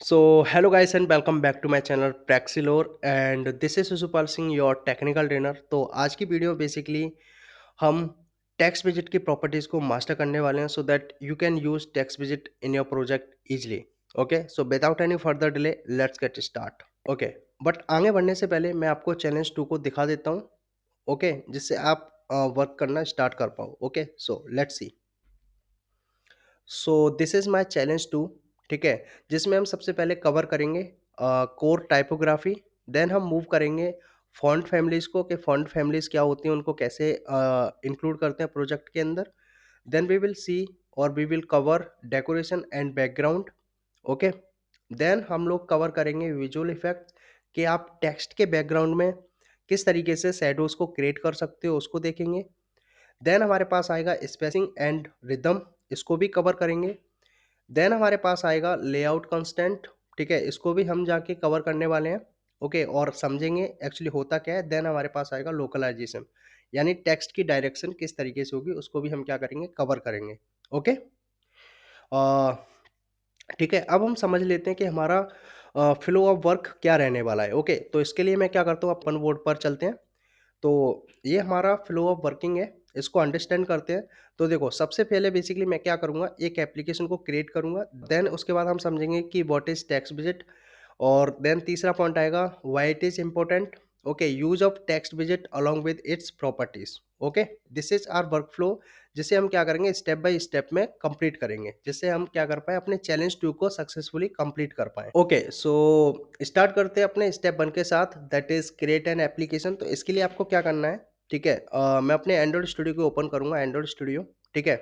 Hello guys and welcome back to my channel Praxilore and this is Susupal Singh your technical trainer। तो आज की video basically हम text visit की properties को master करने वाले हैं सो that you can use text visit in your project easily. Okay, so without any further delay let's get start. Okay, but आगे बढ़ने से पहले मैं आपको चैलेंज 2 को दिखा देता हूँ। ओके, जिससे आप वर्क करना स्टार्ट कर पाओ। Okay, so let's see. So this is my challenge two. ठीक है, जिसमें हम सबसे पहले कवर करेंगे कोर टाइपोग्राफी। देन हम मूव करेंगे फॉन्ट फैमिलीज को, कि फॉन्ट फैमिलीज क्या होती हैं, उनको कैसे इंक्लूड करते हैं प्रोजेक्ट के अंदर। देन वी विल सी और we will cover decoration and background. Okay, then हम लोग कवर करेंगे विजुअल इफेक्ट, कि आप टेक्स्ट के बैकग्राउंड में किस तरीके से शैडोज को क्रिएट कर सकते हो, उसको देखेंगे। देन हमारे पास आएगा स्पेसिंग एंड रिदम, इसको भी कवर करेंगे। देन हमारे पास आएगा लेआउट कंस्टेंट। ठीक है, इसको भी हम जाके कवर करने वाले हैं। ओके, और समझेंगे एक्चुअली होता क्या है। देन हमारे पास आएगा लोकलाइजेशन, यानी टेक्स्ट की डायरेक्शन किस तरीके से होगी, उसको भी हम क्या करेंगे, कवर करेंगे। ओके, ठीक है, अब हम समझ लेते हैं कि हमारा फ्लो ऑफ वर्क क्या रहने वाला है। ओके, तो इसके लिए मैं क्या करता हूँ, अपन बोर्ड पर चलते हैं। तो ये हमारा फ्लो ऑफ वर्किंग है, इसको अंडरस्टैंड करते हैं। तो देखो, सबसे पहले बेसिकली मैं क्या करूँगा, एक एप्लीकेशन को क्रिएट करूँगा। देन उसके बाद हम समझेंगे कि व्हाट इज़ टेक्स्ट विजिट। और देन तीसरा पॉइंट आएगा why it is important. Okay, use of text विजिट along with its properties. Okay, this is our work flow, जिसे हम क्या करेंगे, स्टेप बाय स्टेप में कंप्लीट करेंगे, जिससे हम क्या कर पाए, अपने चैलेंज 2 को सक्सेसफुली कंप्लीट कर पाए। ओके, सो स्टार्ट करते हैं अपने स्टेप 1 के साथ, that is create an application. तो इसके लिए आपको क्या करना है, ठीक है, मैं अपने एंड्रॉइड स्टूडियो को ओपन करूंगा, एंड्रॉइड स्टूडियो। ठीक है,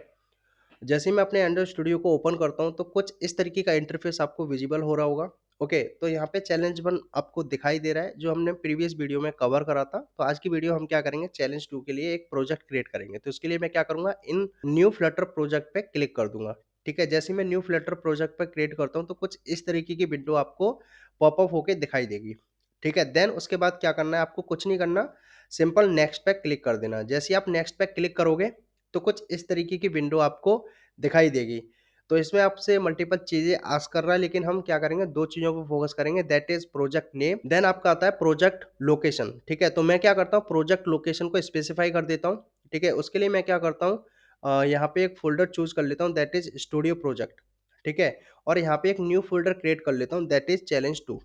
जैसे ही मैं अपने एंड्रॉइड स्टूडियो को ओपन करता हूं तो कुछ इस तरीके का इंटरफेस आपको विजिबल हो रहा होगा। ओके, तो यहाँ पे चैलेंज 1 आपको दिखाई दे रहा है, जो हमने प्रीवियस वीडियो में कवर करा था। तो आज की वीडियो हम क्या करेंगे, चैलेंज 2 के लिए एक प्रोजेक्ट क्रिएट करेंगे। तो इसके लिए मैं क्या करूंगा, इन न्यू फ्लटर प्रोजेक्ट पे क्लिक कर दूंगा। ठीक है, जैसे ही मैं न्यू फ्लटर प्रोजेक्ट पे क्रिएट करता हूँ तो कुछ इस तरीके की विंडो आपको पॉपअप होके दिखाई देगी। ठीक है, देन उसके बाद क्या करना है, आपको कुछ नहीं करना, सिंपल नेक्स्ट पे क्लिक कर देना। जैसे ही आप नेक्स्ट पे क्लिक करोगे तो कुछ इस तरीके की विंडो आपको दिखाई देगी। तो इसमें आपसे मल्टीपल चीज़ें आस्क कर रहा है, लेकिन हम क्या करेंगे, 2 चीज़ों पे फोकस करेंगे, that is project name, then आपका आता है प्रोजेक्ट लोकेशन। ठीक है, तो मैं क्या करता हूँ, प्रोजेक्ट लोकेशन को स्पेसिफाई कर देता हूँ। ठीक है, उसके लिए मैं क्या करता हूँ, यहाँ पे एक फ़ोल्डर चूज़ कर लेता हूँ, दैट इज़ स्टूडियो प्रोजेक्ट। ठीक है, और यहाँ पे एक न्यू फ़ोल्डर क्रिएट कर लेता हूँ, that is challenge 2।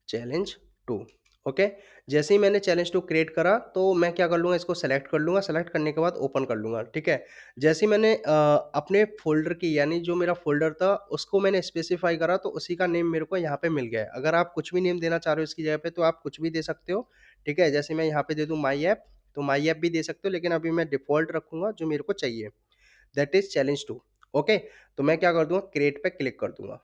Challenge 2। Okay, जैसे ही मैंने चैलेंज 2 क्रिएट करा तो मैं क्या कर लूँगा, इसको सेलेक्ट कर लूँगा, सेलेक्ट करने के बाद ओपन कर लूँगा। ठीक है, जैसे ही मैंने अपने फ़ोल्डर की, यानी जो मेरा फ़ोल्डर था उसको मैंने स्पेसिफ़ाई करा, तो उसी का नेम मेरे को यहाँ पे मिल गया है। अगर आप कुछ भी नेम देना चाह रहे हो इसकी जगह पे तो आप कुछ भी दे सकते हो। ठीक है, जैसे मैं यहाँ पे दे दूँ माई ऐप, तो माई ऐप भी दे सकते हो, लेकिन अभी मैं डिफ़ॉल्ट रखूँगा जो मेरे को चाहिए, दैट इज़ चैलेंज 2। ओके, तो मैं क्या कर दूँगा, क्रिएट पे क्लिक कर दूँगा।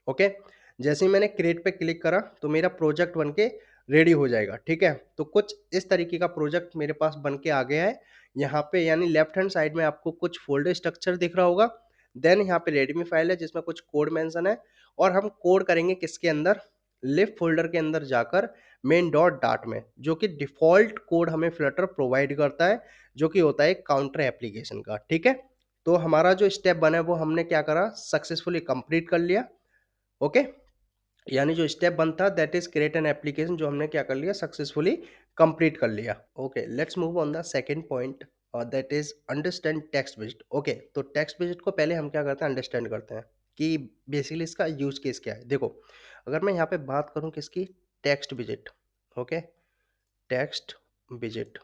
ओके, जैसे ही मैंने क्रिएट पे क्लिक करा तो मेरा प्रोजेक्ट बन के रेडी हो जाएगा। ठीक है, तो कुछ इस तरीके का प्रोजेक्ट मेरे पास बन के आ गया है। यहाँ पे यानी लेफ्ट हैंड साइड में आपको कुछ फोल्डर स्ट्रक्चर दिख रहा होगा। देन यहाँ पे रेडमी फाइल है जिसमें कुछ कोड मेंशन है, और हम कोड करेंगे किसके अंदर, लिव फोल्डर के अंदर जाकर मेन डॉट डाट में, जो कि डिफॉल्ट कोड हमें फ्लटर प्रोवाइड करता है, जो कि होता है काउंटर एप्लीकेशन का। ठीक है, तो हमारा जो स्टेप बना है वो हमने क्या करा, सक्सेसफुली कंप्लीट कर लिया। ओके, यानी जो स्टेप वन था, that is create an application, जो हमने क्या कर लिया, सक्सेसफुली कंप्लीट कर लिया। Okay, let's move on the second point, that is understand text visit. Okay, तो टेक्स्ट विजिट को पहले हम क्या करते हैं, अंडरस्टैंड करते हैं कि बेसिकली इसका यूज केस क्या है। देखो, अगर मैं यहाँ पे बात करूँ किसकी, text visit. Okay, text visit,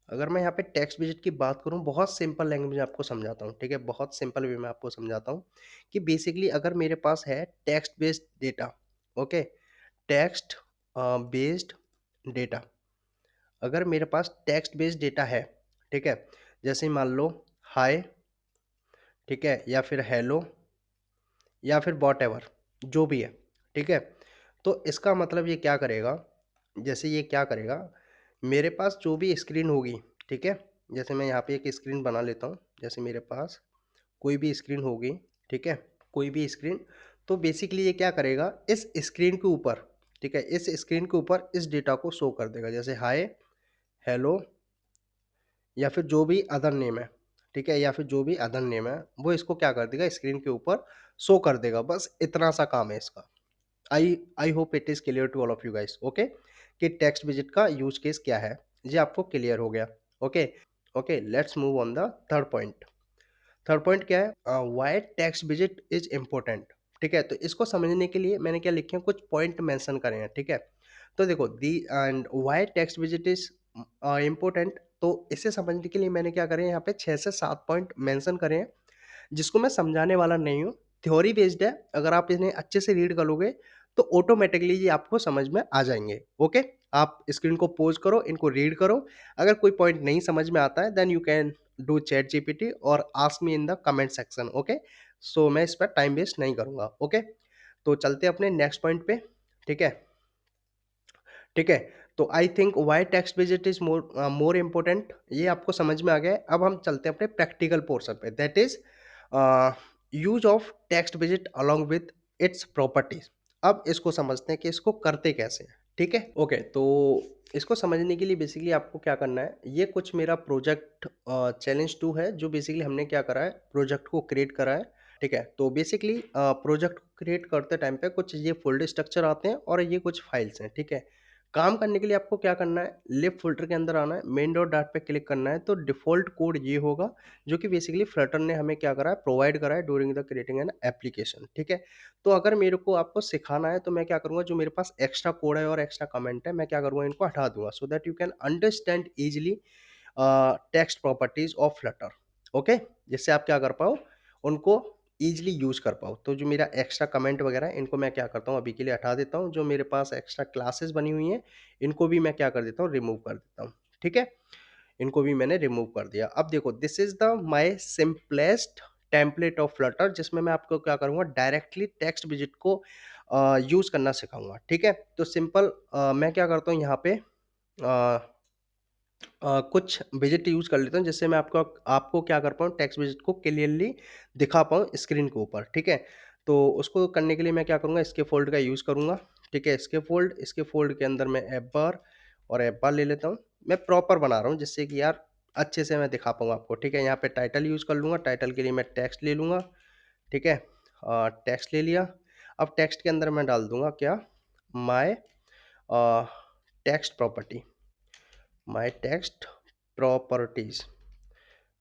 अगर मैं यहाँ पे टेक्स्ट विजिट की बात करूँ, बहुत सिंपल लैंग्वेज में आपको समझाता हूँ। ठीक है, बहुत सिंपल वे में आपको समझाता हूँ कि बेसिकली अगर मेरे पास है text based data. Okay, text based data, अगर मेरे पास टेक्स्ट बेस्ड डेटा है, ठीक है, जैसे मान लो हाय, ठीक है, या फिर हेलो, या फिर वॉट एवर, जो भी है। ठीक है, तो इसका मतलब ये क्या करेगा, जैसे ये क्या करेगा, मेरे पास जो भी स्क्रीन होगी, ठीक है, जैसे मैं यहाँ पे एक स्क्रीन बना लेता हूँ, जैसे मेरे पास कोई भी स्क्रीन होगी, ठीक है, कोई भी स्क्रीन, तो बेसिकली ये क्या करेगा, इस स्क्रीन के ऊपर, ठीक है, इस स्क्रीन के ऊपर इस डेटा को शो कर देगा, जैसे हाय, हेलो, या फिर जो भी अदर नेम है। ठीक है? या फिर जो भी अदर नेम है, वो इसको क्या कर देगा स्क्रीन के ऊपर शो कर देगा। बस इतना सा काम है इसका। I hope it is clear to all of you guys, okay? कि टेक्स्ट विज़िट का यूज़ केस क्या है, ये आपको क्लियर हो गया, okay? Okay, let's move on the third point. Third point क्या है? Why text visit is important, ठीक है? तो इसको समझने के लिए मैंने क्या लिखे हैं, कुछ पॉइंट मेंशन करे हैं, ठीक है? तो देखो the and why text visit is important, तो इसे समझने के लिए मैंने क्या करे हैं, यहाँ पे 6 से 7 पॉइंट मेंशन करे हैं, जिसको मैं समझाने वाला नहीं हूँ। थ्योरी बेस्ड है, अगर आप इन्हें अच्छे से रीड कर लोगे, तो ऑटोमैटिकली ये आपको समझ में आ जाएँगे, ओके? आप स्क्रीन को पॉज़ करो, इनको रीड करो, अगर कोई पॉइंट नहीं समझ में आता है, then you can do ChatGPT और ask me in the comment section, okay? So मैं इस पर टाइम वेस्ट नहीं करूँगा, ओके? तो चलते हैं अपने नेक्स्ट पॉइंट पे, ठीक है? ठीक है? तो I think why text visit is more important, ये आपको समझ में आ गया है। अब हम चलते हैं अपने प्रैक्टिकल पोर्शन पे, that is use of text visit along with its properties. अब इसको समझते हैं कि इसको करते कैसे हैं, ठीक है? ओके, तो इसको समझने के लिए बेसिकली आपको क्या करना है, ये कुछ मेरा प्रोजेक्ट चैलेंज 2 है, जो बेसिकली हमने क्या करा है, प्रोजेक्ट को क्रिएट करा है, ठीक है? तो बेसिकली प्रोजेक्ट को क्रिएट करते टाइम पे कुछ ये फ़ोल्डर स्ट्रक्चर आते हैं और ये कुछ फाइल्स हैं, ठीक है? काम करने के लिए आपको क्या करना है, लेफ्ट फ़ोल्डर के अंदर आना है, मेन डॉट डॉट पे क्लिक करना है, तो डिफ़ॉल्ट कोड ये होगा, जो कि बेसिकली फ्लटर ने हमें क्या करा है, प्रोवाइड करा है during the creating an application, ठीक है? तो अगर मेरे को आपको सिखाना है, तो मैं क्या करूँगा, जो मेरे पास एक्स्ट्रा कोड है और एक्स्ट्रा कमेंट है, मैं क्या करूँगा, इनको हटा दूँगा, सो that you can understand easily text properties of Flutter, okay? जिससे आप क्या कर पाओ, उनको ईजिली यूज कर पाओ। तो जो मेरा एक्स्ट्रा कमेंट वगैरह है, इनको मैं क्या करता हूँ, अभी के लिए हटा देता हूँ। जो मेरे पास एक्स्ट्रा क्लासेस बनी हुई हैं, इनको भी मैं क्या कर देता हूँ, रिमूव कर देता हूँ, ठीक है? इनको भी मैंने रिमूव कर दिया। अब देखो, this is the my simplest template of Flutter, जिसमें मैं आपको क्या करूँगा, डायरेक्टली टेक्स्ट विजिट को यूज करना सिखाऊंगा, ठीक है? तो सिंपल मैं क्या करता हूँ यहाँ पे, कुछ विजिट यूज़ कर लेता हूँ, जिससे मैं आपको आपको क्या कर पाऊँ, टेक्स्ट विजिट को क्लियरली दिखा पाऊँ स्क्रीन के ऊपर, ठीक है? तो उसको करने के लिए मैं क्या करूँगा, इसके फ़ोल्ड का यूज़ करूँगा, ठीक है? इसके फ़ोल्ड के अंदर मैं ऐप बार और ऐप बार ले लेता हूँ। मैं प्रॉपर बना रहा हूँ, जिससे कि यार अच्छे से मैं दिखा पाऊँ आपको, ठीक है? यहाँ पे टाइटल यूज़ कर लूँगा, टाइटल के लिए मैं टेक्स्ट ले लूँगा, ठीक है? टेक्स्ट ले लिया। अब टेक्स्ट के अंदर मैं डाल दूँगा क्या, my a, text property, my text properties,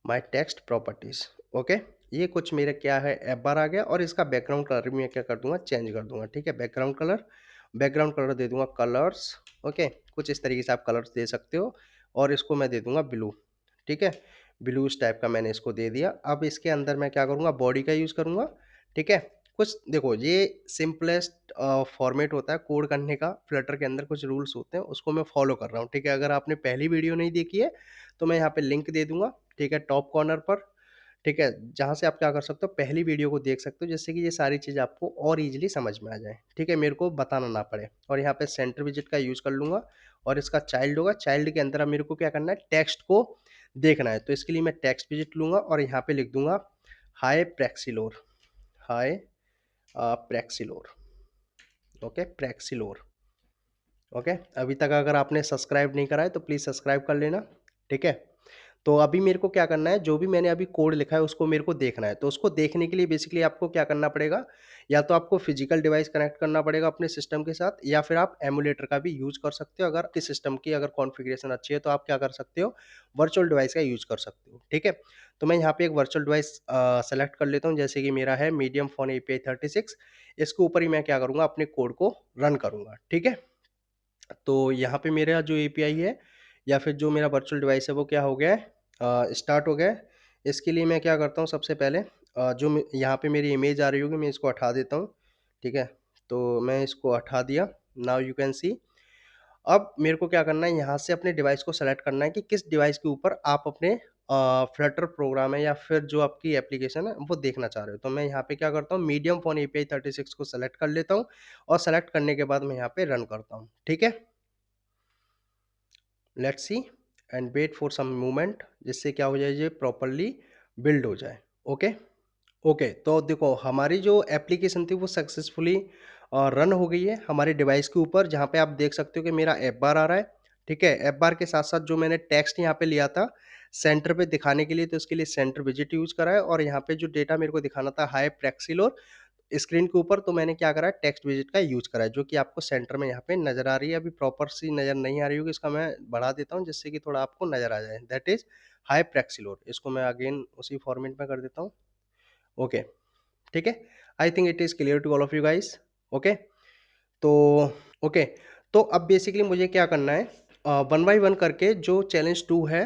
my text properties, okay? ये कुछ मेरा क्या है, ऐप बार आ गया, और इसका बैकग्राउंड कलर भी मैं क्या कर दूँगा, चेंज कर दूँगा, ठीक है? बैकग्राउंड कलर दे दूँगा कलर्स, ओके? कुछ इस तरीके से आप कलर्स दे सकते हो, और इसको मैं दे दूँगा ब्लू, ठीक है? ब्लू इस टाइप का मैंने इसको दे दिया। अब इसके अंदर मैं क्या करूँगा, बॉडी का यूज़ करूँगा, ठीक है? कुछ देखो, ये सिंपलेस्ट फॉर्मेट होता है कोड करने का, फ्लटर के अंदर कुछ रूल्स होते हैं, उसको मैं फॉलो कर रहा हूँ, ठीक है? अगर आपने पहली वीडियो नहीं देखी है, तो मैं यहाँ पे लिंक दे दूँगा, ठीक है, टॉप कॉर्नर पर, ठीक है? जहाँ से आप क्या कर सकते हो, पहली वीडियो को देख सकते हो, जिससे कि ये सारी चीज़ें आपको और ईज़िली समझ में आ जाए, ठीक है? मेरे को बताना ना पड़े। और यहाँ पे सेंटर विजेट का यूज़ कर लूँगा, और इसका चाइल्ड होगा, चाइल्ड के अंदर अब मेरे को क्या करना है, टेक्स्ट को देखना है। तो इसके लिए मैं टेक्स्ट विजेट लूँगा और यहाँ पे लिख दूँगा हाय प्रेक्सिलोर, हाय प्रेक्सिलोर, ओके? प्रेक्सिलोर, ओके? अभी तक अगर आपने सब्सक्राइब नहीं करा है, तो प्लीज़ सब्सक्राइब कर लेना, ठीक है? तो अभी मेरे को क्या करना है, जो भी मैंने अभी कोड लिखा है उसको मेरे को देखना है। तो उसको देखने के लिए बेसिकली आपको क्या करना पड़ेगा, या तो आपको फिजिकल डिवाइस कनेक्ट करना पड़ेगा अपने सिस्टम के साथ, या फिर आप एमुलेटर का भी यूज़ कर सकते हो। अगर आपके सिस्टम की अगर कॉन्फ़िगरेशन अच्छी है, तो आप क्या कर सकते हो, वर्चुअल डिवाइस का यूज़ कर सकते हो, ठीक है? तो मैं यहाँ पे एक वर्चुअल डिवाइस सेलेक्ट कर लेता हूँ, जैसे कि मेरा है मीडियम फ़ोन एपीआई 36। इसके ऊपर ही मैं क्या करूँगा, अपने कोड को रन करूँगा, ठीक है? तो यहाँ पे मेरा जो एपीआई है, या फिर जो मेरा वर्चुअल डिवाइस है, वो क्या हो गया है, स्टार्ट हो गया है। इसके लिए मैं क्या करता हूँ, सबसे पहले यहाँ पे मेरी इमेज आ रही होगी, मैं इसको हटा देता हूँ, ठीक है? तो मैं इसको हटा दिया, नाउ यू कैन सी। अब मेरे को क्या करना है, यहाँ से अपने डिवाइस को सेलेक्ट करना है कि किस डिवाइस के ऊपर आप अपने फ्लटर प्रोग्राम है, या फिर जो आपकी एप्लीकेशन है, वो देखना चाह रहे हो। तो मैं यहाँ पे क्या करता हूँ, मीडियम फ़ोन एपीआई 36 को सेलेक्ट कर लेता हूँ, और सेलेक्ट करने के बाद मैं यहाँ पे रन करता हूँ, ठीक है? Let's see and wait for some moment, जिससे क्या हो जाए, ये प्रॉपरली बिल्ड हो जाए, ओके? ओके, तो देखो, हमारी जो एप्लीकेशन थी वो सक्सेसफुली रन हो गई है हमारे डिवाइस के ऊपर, जहाँ पे आप देख सकते हो कि मेरा ऐप बार आ रहा है, ठीक है? ऐप बार के साथ साथ जो मैंने टेक्स्ट यहाँ पे लिया था, सेंटर पे दिखाने के लिए तो इसके लिए सेंटर विजिट यूज़ करा है, और यहाँ पे जो डेटा मेरे को दिखाना था हाई प्रेक्सिल स्क्रीन के ऊपर, तो मैंने क्या करा है टेक्स्ट विजिट का यूज़ करा है, जो कि आपको सेंटर में यहाँ पे नज़र आ रही है। अभी प्रॉपर सी नज़र नहीं आ रही होगी, इसका मैं बढ़ा देता हूँ जिससे कि थोड़ा आपको नज़र आ जाए। दैट इज़ हाई प्रेक्सिलोर। इसको मैं अगेन उसी फॉर्मेट में कर देता हूँ। ओके, ठीक है। I think it is clear to all of you guys. Okay, तो ओके, तो अब बेसिकली मुझे क्या करना है, वन बाय वन करके जो चैलेंज 2 है,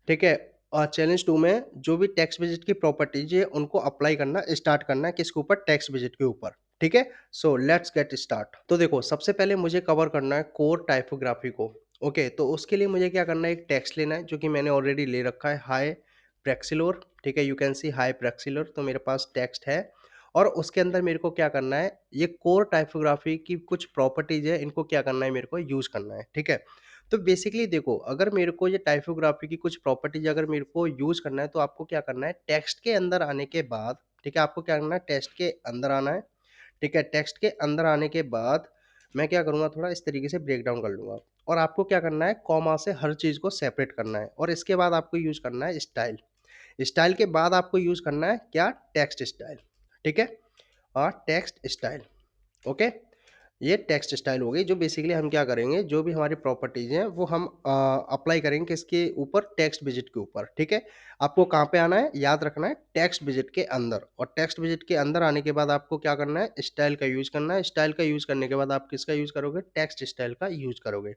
ठीक है? चैलेंज 2 में जो भी टेक्स्ट विजिट की प्रॉपर्टीज है उनको अप्लाई करना स्टार्ट करना है, किसके ऊपर? टेक्स्ट विजिट के ऊपर, ठीक है? So let's get start. तो देखो, सबसे पहले मुझे कवर करना है कोर टाइपोग्राफी को। ओके, तो उसके लिए मुझे क्या करना है, एक टेक्स्ट लेना है जो कि मैंने ऑलरेडी ले रखा है, हाई प्रेक्सिलोर, ठीक है? यू कैन सी हाई प्रेक्सिलोर, तो मेरे पास टेक्स्ट है। और उसके अंदर मेरे को क्या करना है, ये कोर टाइपोग्राफी की कुछ प्रॉपर्टीज है, इनको क्या करना है, मेरे को यूज करना है, ठीक है? तो बेसिकली देखो, अगर मेरे को ये टाइपोग्राफी की कुछ प्रॉपर्टीज अगर मेरे को यूज करना है, तो आपको क्या करना है, टेक्स्ट के अंदर आने के बाद, ठीक है, आपको क्या करना है, टेक्स्ट के अंदर आना है, ठीक है? टेक्स्ट के अंदर आने के बाद मैं क्या करूंगा, थोड़ा इस तरीके से ब्रेक डाउन कर लूंगा, और आपको क्या करना है, कॉमा से हर चीज को सेपरेट करना है, और इसके बाद आपको यूज करना है स्टाइल। स्टाइल के बाद आपको यूज करना है क्या? टेक्स्ट स्टाइल, ठीक है? और टेक्स्ट स्टाइल, ओके। ये टेक्स्ट स्टाइल हो गई, जो बेसिकली हम क्या करेंगे, जो भी हमारी प्रॉपर्टीज हैं वो हम अप्लाई करेंगे किसके ऊपर? टेक्स्ट विजिट के ऊपर, ठीक है? आपको कहाँ पे आना है, याद रखना है, टेक्स्ट विजिट के अंदर। और टेक्स्ट विजिट के अंदर आने के बाद आपको क्या करना है, स्टाइल का यूज करना है। स्टाइल का यूज करने के बाद आप किसका यूज करोगे? टेक्स्ट स्टाइल का यूज करोगे,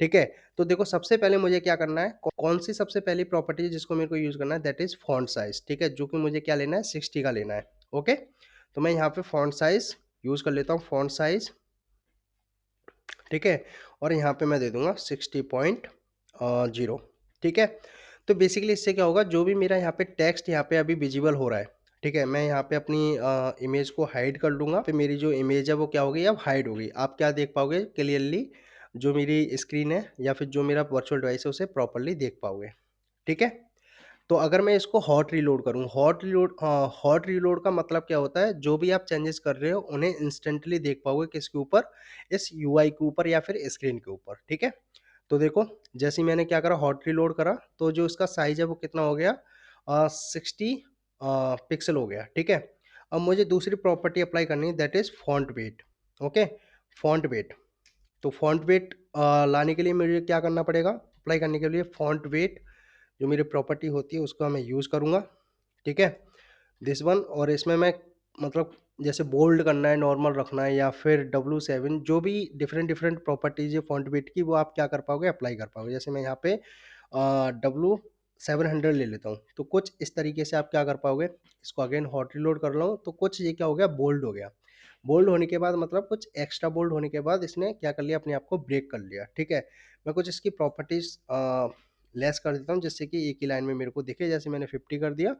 ठीक है? तो देखो, सबसे पहले मुझे क्या करना है, कौन सी सबसे पहली प्रॉपर्टी है जिसको मेरे को यूज करना है? दैट इज फॉन्ट साइज, ठीक है? जो कि मुझे क्या लेना है, 60 का लेना है, ओके। तो मैं यहाँ पे फॉन्ट साइज यूज कर लेता हूँ, फॉन्ट साइज, ठीक है? और यहाँ पे मैं दे दूंगा 60.0, ठीक है? तो बेसिकली इससे क्या होगा, जो भी मेरा यहाँ पे टेक्स्ट यहाँ पे अभी विजिबल हो रहा है, ठीक है, मैं यहाँ पे अपनी इमेज को हाइड कर लूंगा, फिर मेरी जो इमेज है वो क्या हो गई, अब हाइड हो गई। आप क्या देख पाओगे क्लियरली? जो मेरी स्क्रीन है या फिर जो मेरा वर्चुअल डिवाइस है उसे प्रॉपरली देख पाओगे, ठीक है? तो अगर मैं इसको हॉट रीलोड करूँ, हॉट रीलोड का मतलब क्या होता है, जो भी आप चेंजेस कर रहे हो उन्हें इंस्टेंटली देख पाओगे, किसके ऊपर? इस यूआई के ऊपर या फिर स्क्रीन के ऊपर, ठीक है? तो देखो, जैसे ही मैंने क्या करा, हॉट रीलोड करा, तो जो इसका साइज है वो कितना हो गया, 60 पिक्सल हो गया, ठीक है? अब मुझे दूसरी प्रॉपर्टी अप्लाई करनी है, that is font weight, okay. Font weight, तो फॉन्ट वेट लाने के लिए मुझे क्या करना पड़ेगा, अप्लाई करने के लिए फॉन्ट वेट जो मेरी प्रॉपर्टी होती है उसका मैं यूज़ करूँगा, ठीक है? दिस वन, और इसमें मैं मतलब जैसे बोल्ड करना है, नॉर्मल रखना है, या फिर W7, जो भी डिफरेंट डिफरेंट प्रॉपर्टीज है फॉन्ट वेट की, वो आप क्या कर पाओगे, अप्लाई कर पाओगे। जैसे मैं यहाँ पे W700 ले लेता हूँ, तो कुछ इस तरीके से आप क्या कर पाओगे, इसको अगेन हॉट रिलोड कर रहा हूँ, तो कुछ ये क्या हो गया, बोल्ड हो गया। बोल्ड होने के बाद मतलब कुछ एक्स्ट्रा बोल्ड होने के बाद इसने क्या कर लिया, अपने आप को ब्रेक कर लिया, ठीक है? मैं कुछ इसकी प्रॉपर्टीज लेस कर देता हूँ जिससे कि एक ही लाइन में मेरे को दिखे। जैसे मैंने 50 कर दिया,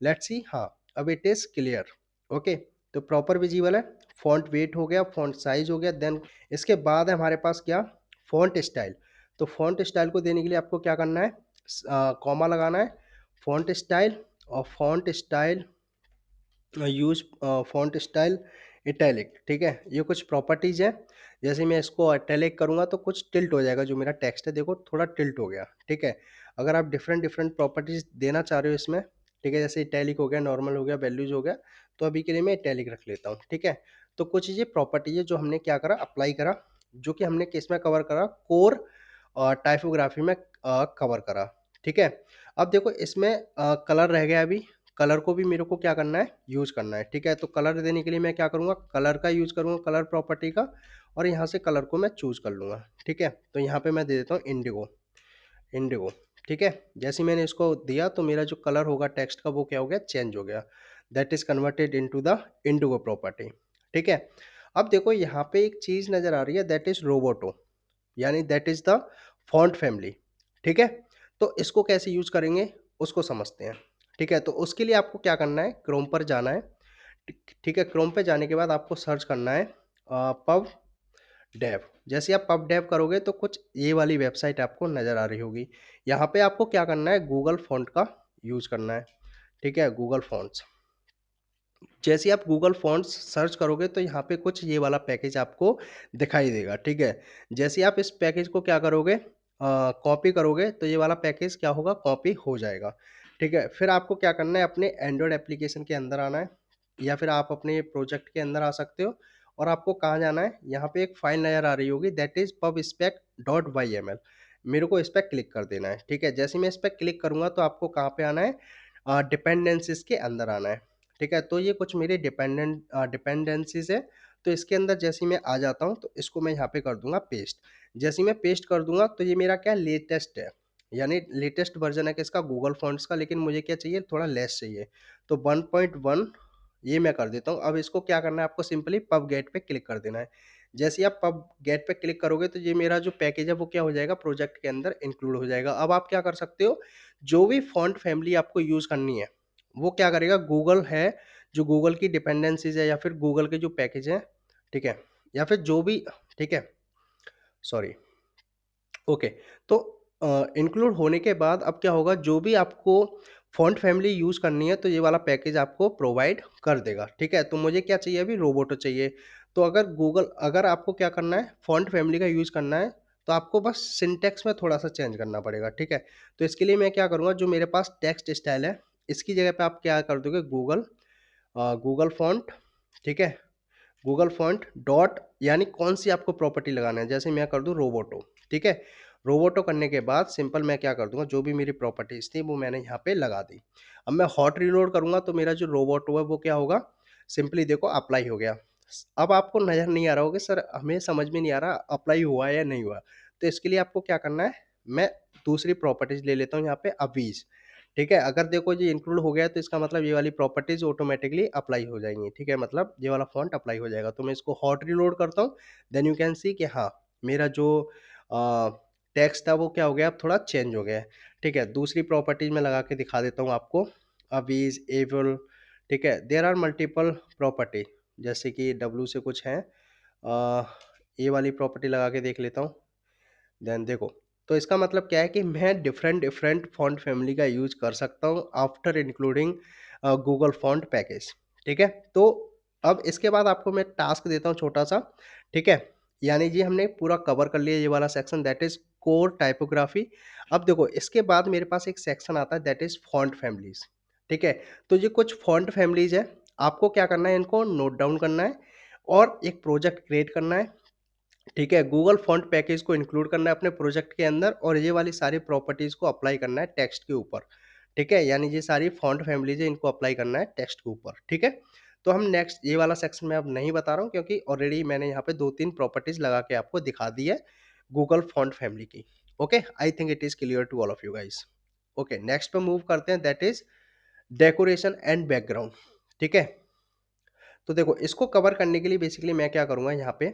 लेट्स सी, हाँ, अब इट इज क्लियर, ओके। तो प्रॉपर विजिबल है, फॉन्ट वेट हो गया, फॉन्ट साइज हो गया, देन इसके बाद है हमारे पास क्या, फॉन्ट स्टाइल। तो फॉन्ट स्टाइल को देने के लिए आपको क्या करना है, कॉमा लगाना है, फॉन्ट स्टाइल, और font style use font style italic, ठीक है? ये कुछ प्रॉपर्टीज है। जैसे मैं इसको इटैलिक करूंगा तो कुछ टिल्ट हो जाएगा, जो मेरा टेक्स्ट है देखो थोड़ा टिल्ट हो गया, ठीक है? अगर आप डिफरेंट डिफरेंट प्रॉपर्टीज देना चाह रहे हो इसमें, ठीक है, जैसे इटैलिक हो गया, नॉर्मल हो गया, वैल्यूज हो गया, तो अभी के लिए मैं इटैलिक रख लेता हूँ, ठीक है? तो कुछ ये प्रॉपर्टीज है जो हमने क्या करा, अप्लाई करा, जो कि हमने किस में कवर करा, कोर टाइपोग्राफी में कवर करा, ठीक है? अब देखो, इसमें कलर रह गया अभी, कलर को भी मेरे को क्या करना है, यूज करना है, ठीक है? तो कलर देने के लिए मैं क्या करूँगा, कलर का यूज करूँगा, कलर प्रॉपर्टी का, और यहाँ से कलर को मैं चूज कर लूँगा, ठीक है? तो यहाँ पे मैं दे देता हूँ इंडिगो, इंडिगो, ठीक है? जैसे ही मैंने इसको दिया तो मेरा जो कलर होगा टेक्स्ट का वो क्या हो गया, चेंज हो गया। That is converted into the Indigo property, ठीक है? अब देखो, यहाँ पे एक चीज नजर आ रही है, दैट इज रोबोटो, यानी that is the font family, ठीक है? तो इसको कैसे यूज करेंगे उसको समझते हैं, ठीक है? तो उसके लिए आपको क्या करना है, क्रोम पर जाना है, ठीक है? क्रोम पे जाने के बाद आपको सर्च करना है पब डेव। जैसे आप पब डेव करोगे तो कुछ ये वाली वेबसाइट आपको नज़र आ रही होगी। यहाँ पे आपको क्या करना है, गूगल फॉन्ट का यूज़ करना है, ठीक है? गूगल फॉन्ट्स, जैसे आप गूगल फॉन्ट्स सर्च करोगे तो यहाँ पे कुछ ये वाला पैकेज आपको दिखाई देगा, ठीक है? जैसे आप इस पैकेज को क्या करोगे, कॉपी करोगे तो ये वाला पैकेज क्या होगा, कॉपी हो जाएगा। ठीक है, फिर आपको क्या करना है, अपने एंड्रॉयड एप्लीकेशन के अंदर आना है या फिर आप अपने प्रोजेक्ट के अंदर आ सकते हो। और आपको कहाँ जाना है, यहाँ पे एक फाइल नज़र आ रही होगी, दैट इज़ pubspec.yml। मेरे को इस पर क्लिक कर देना है। ठीक है, जैसे ही मैं इस पर क्लिक करूँगा तो आपको कहाँ पे आना है, डिपेंडेंसीज के अंदर आना है। ठीक है, तो ये कुछ मेरे डिपेंडेंसीज है। तो इसके अंदर जैसे ही मैं आ जाता हूँ तो इसको मैं यहाँ पे कर दूंगा पेस्ट। जैसे ही मैं पेस्ट कर दूंगा तो ये मेरा क्या लेटेस्ट है, यानी लेटेस्ट वर्जन है किसका, गूगल फॉन्ट्स का। लेकिन मुझे क्या चाहिए, थोड़ा लेस चाहिए, तो 1.1 ये मैं कर देता हूँ। अब इसको क्या करना है, आपको सिंपली पब गेट पे क्लिक कर देना है। जैसे ही आप पब गेट पे क्लिक करोगे तो ये मेरा जो पैकेज है वो क्या हो जाएगा, प्रोजेक्ट के अंदर इंक्लूड हो जाएगा। अब आप क्या कर सकते हो, जो भी फॉन्ट फैमिली आपको यूज़ करनी है वो क्या करेगा, गूगल है, जो गूगल की डिपेंडेंसीज है या फिर गूगल के जो पैकेज हैं, ठीक है, या फिर जो भी, ठीक है, सॉरी, ओके। तो इंक्लूड होने के बाद अब क्या होगा, जो भी आपको फ़ॉन्ट फैमिली यूज़ करनी है तो ये वाला पैकेज आपको प्रोवाइड कर देगा। ठीक है, तो मुझे क्या चाहिए, अभी रोबोटो चाहिए। तो अगर आपको क्या करना है, फ़ॉन्ट फैमिली का यूज़ करना है तो आपको बस सिंटैक्स में थोड़ा-सा चेंज करना पड़ेगा। ठीक है, तो इसके लिए मैं क्या करूँगा, जो मेरे पास टेक्स्ट स्टाइल है इसकी जगह पे आप क्या कर दोगे, गूगल फ़ॉन्ट, ठीक है, गूगल फॉन्ट डॉट, यानी कौन सी आपको प्रॉपर्टी लगाना है, जैसे मैं कर दूं रोबोटो। ठीक है, रोबोटो करने के बाद सिंपल मैं क्या कर दूंगा, जो भी मेरी प्रॉपर्टीज थी वो मैंने यहाँ पे लगा दी। अब मैं हॉट रीलोड करूंगा तो मेरा जो रोबोटो है वो क्या होगा, सिंपली देखो अप्लाई हो गया। अब आपको नजर नहीं आ रहा होगा, सर हमें समझ में नहीं आ रहा अप्लाई हुआ है या नहीं हुआ। तो इसके लिए आपको क्या करना है, मैं दूसरी प्रॉपर्टीज ले लेता हूँ यहाँ पे, अवीज। ठीक है, अगर देखो ये इंक्लूड हो गया तो इसका मतलब ये वाली प्रॉपर्टीज ऑटोमेटिकली अप्लाई हो जाएंगी। ठीक है, मतलब ये वाला फॉन्ट अप्लाई हो जाएगा। तो मैं इसको हॉट रीलोड करता हूँ, देन यू कैन सी कि हाँ, मेरा जो टेक्स्ट था वो क्या हो गया, अब थोड़ा चेंज हो गया है। ठीक है, दूसरी प्रॉपर्टीज में लगा के दिखा देता हूँ आपको, अवीज, एबल। ठीक है, देर आर मल्टीपल प्रॉपर्टी, जैसे कि डब्लू से कुछ हैं, ये वाली प्रॉपर्टी लगा के देख लेता हूँ। देन देखो, तो इसका मतलब क्या है कि मैं डिफरेंट डिफरेंट फॉन्ट फैमिली का यूज कर सकता हूँ after including Google font package. ठीक है, तो अब इसके बाद आपको मैं टास्क देता हूँ छोटा सा। ठीक है, यानी जी हमने पूरा कवर कर लिया ये वाला section, that is core typography. अब देखो इसके बाद मेरे पास एक सेक्शन आता है, दैट इज फॉन्ट फैमिलीज। ठीक है, तो ये कुछ फॉन्ट फैमिलीज है, आपको क्या करना है, इनको नोट डाउन करना है और एक प्रोजेक्ट क्रिएट करना है। ठीक है, गूगल फॉन्ट पैकेज को इंक्लूड करना है अपने प्रोजेक्ट के अंदर और ये वाली सारी प्रॉपर्टीज को अप्लाई करना है टेक्स्ट के ऊपर। ठीक है, यानी ये सारी फॉन्ट फैमिलीज है, इनको अप्लाई करना है टेक्स्ट के ऊपर। ठीक है, तो हम नेक्स्ट ये वाला सेक्शन में अब नहीं बता रहा हूँ क्योंकि ऑलरेडी मैंने यहाँ पे 2-3 प्रॉपर्टीज लगा के आपको दिखा दी है गूगल फॉन्ट फैमिली की। Okay, I think it is clear to all of you guys. Okay, next पे मूव करते हैं, that is decoration and background. ठीक है, तो देखो इसको कवर करने के लिए बेसिकली मैं क्या करूँगा, यहाँ पे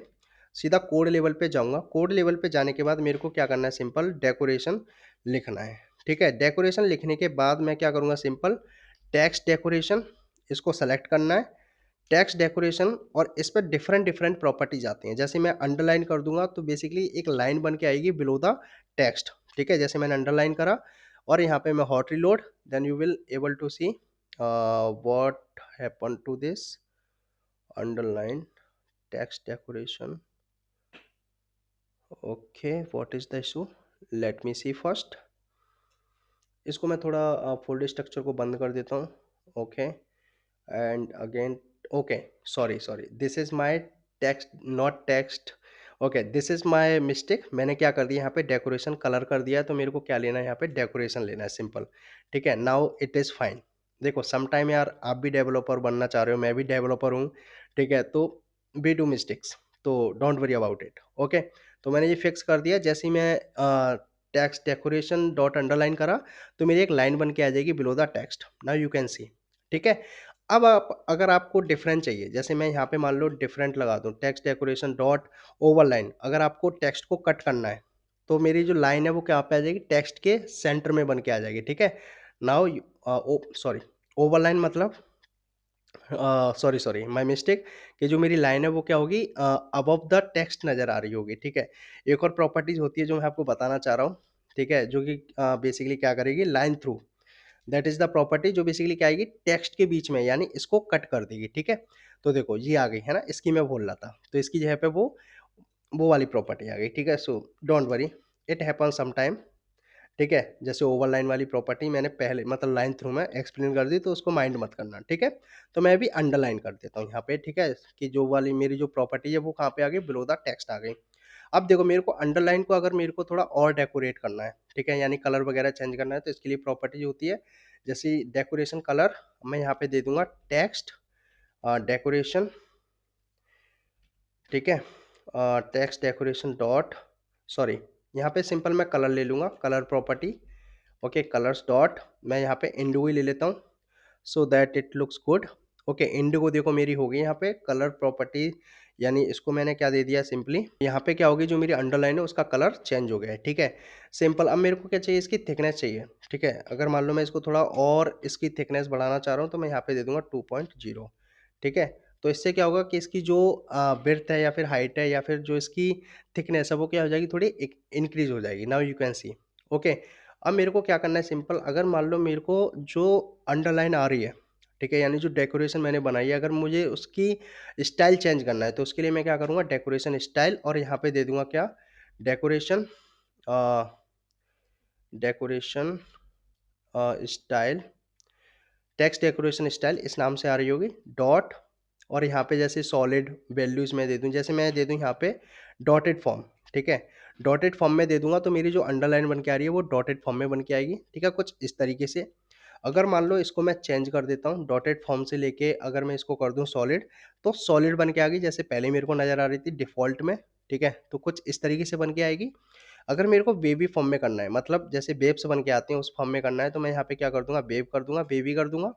सीधा कोड लेवल पे जाऊँगा। कोड लेवल पे जाने के बाद मेरे को क्या करना है, सिंपल डेकोरेशन लिखना है। ठीक है, डेकोरेशन लिखने के बाद मैं क्या करूँगा, सिंपल टेक्स्ट डेकोरेशन, इसको सेलेक्ट करना है, टेक्स्ट डेकोरेशन, और इस पर डिफरेंट डिफरेंट प्रॉपर्टीज आती हैं। जैसे मैं अंडरलाइन कर दूंगा तो बेसिकली एक लाइन बन के आएगी बिलो द टेक्स्ट। ठीक है, जैसे मैंने अंडरलाइन करा और यहाँ पे मैं hot reload, then you will able to see what happen to this underline text decoration. Okay, what is the issue, let me see first। इसको मैं थोड़ा फोल्डर स्ट्रक्चर को बंद कर देता हूँ। Okay, and again, okay, sorry sorry, this is my text not text. Okay, this is my mistake, मैंने क्या कर दिया, यहाँ पे डेकोरेशन कलर कर दिया है, तो मेरे को क्या लेना है, यहाँ पे डेकोरेशन लेना है सिंपल। ठीक है, नाउ इट इज़ फाइन। देखो सम टाइम यार आप भी डेवलपर बनना चाह रहे हो, मैं भी डेवलपर हूँ। ठीक है, तो वी डू मिस्टेक्स, तो don't worry about it. Okay, तो मैंने ये फिक्स कर दिया। जैसे ही मैं टेक्स्ट डेकोरेशन डॉट अंडरलाइन करा तो मेरी एक लाइन बन के आ जाएगी below the text, now you can see. ठीक है, अब आप अगर आपको डिफरेंट चाहिए, जैसे मैं यहाँ पे मान लो डिफरेंट लगा दूँ, टेक्स्ट डेकोरेशन डॉट ओवरलाइन, अगर आपको टेक्स्ट को कट करना है तो मेरी जो लाइन है वो क्या पे आ जाएगी, टेक्स्ट के सेंटर में बन के आ जाएगी। ठीक है, नाउ सॉरी, ओवरलाइन मतलब, सॉरी सॉरी माय मिस्टेक, कि जो मेरी लाइन है वो क्या होगी, अबव द टेक्स्ट नज़र आ रही होगी। ठीक है, एक और प्रॉपर्टीज होती है जो मैं आपको बताना चाह रहा हूँ। ठीक है, जो कि बेसिकली क्या करेगी, line through, that is the property जो बेसिकली क्या आएगी, टेक्स्ट के बीच में, यानी इसको कट कर देगी। ठीक है, तो देखो ये आ गई है ना, इसकी मैं बोल रहा था, तो इसकी जगह पे वो वाली प्रॉपर्टी आ गई। ठीक है, so don't worry, it happen sometime, ठीक है। जैसे ओवर लाइन वाली प्रॉपर्टी मैंने पहले मतलब लाइन थ्रू में एक्सप्लेन कर दी, तो उसको माइंड मत करना, ठीक है। तो मैं भी अंडरलाइन कर देता हूँ यहाँ पे, ठीक है, कि जो वाली मेरी जो प्रॉपर्टी है वो कहाँ पे आ गई, बिलो द टेक्स्ट आ गई। अब देखो मेरे को अंडरलाइन को अगर मेरे को थोड़ा और डेकोरेट करना है, ठीक है, यानी कलर वगैरह चेंज करना है, तो इसके लिए प्रॉपर्टी होती है, जैसे डेकोरेशन कलर, मैं यहाँ पे दे दूंगा टेक्स्ट डेकोरेशन, ठीक है, टेक्स्ट डेकोरेशन डॉट, सॉरी, यहाँ पे सिंपल मैं कलर ले लूँगा, colour property, okay, colours dot, मैं यहाँ पे इंडिगो ही ले लेता हूँ, so that it looks good. Okay, Indigo देखो मेरी हो गई यहाँ पे कलर प्रॉपर्टी, यानी इसको मैंने क्या दे दिया, सिंपली यहाँ पे क्या होगी, जो मेरी अंडरलाइन है उसका कलर चेंज हो गया है, ठीक है। सिंपल, अब मेरे को क्या चाहिए, इसकी थिकनेस चाहिए, ठीक है। अगर मान लो मैं इसको थोड़ा और इसकी थिकनेस बढ़ाना चाह रहा हूँ, तो मैं यहाँ पे दे दूंगा 2.0, ठीक है। तो इससे क्या होगा कि इसकी जो विड्थ है या फिर हाइट है या फिर जो इसकी थिकनेस है वो क्या हो जाएगी, थोड़ी इंक्रीज हो जाएगी। Now you can see, okay. अब मेरे को क्या करना है, सिंपल, अगर मान लो मेरे को जो अंडरलाइन आ रही है, ठीक है, यानी जो डेकोरेशन मैंने बनाई है, अगर मुझे उसकी स्टाइल चेंज करना है, तो उसके लिए मैं क्या करूँगा, डेकोरेशन स्टाइल, और यहाँ पे दे दूंगा क्या, decoration decoration style, text decoration style इस नाम से आ रही होगी, डॉट, और यहाँ पे जैसे सॉलिड वैल्यूज में दे दूँ, जैसे मैं दे दूँ यहाँ पे डॉटेड फॉर्म, ठीक है। डॉटेड फॉर्म में दे दूंगा तो मेरी जो अंडरलाइन बन के आ रही है वो डॉटेड फॉर्म में बन के आएगी, ठीक है, कुछ इस तरीके से। अगर मान लो इसको मैं चेंज कर देता हूँ, डॉटेड फॉर्म से लेके अगर मैं इसको कर दूँ सॉलिड, तो सॉलिड बन के आ गई, जैसे पहले मेरे को नज़र आ रही थी डिफ़ॉल्ट में, ठीक है, तो कुछ इस तरीके से बन के आएगी। अगर मेरे को वेवी फॉर्म में करना है, मतलब जैसे वेव्स बन के आते हैं उस फॉर्म में करना है, तो मैं यहाँ पे क्या कर दूंगा, वेव कर दूंगा, वेवी कर दूंगा,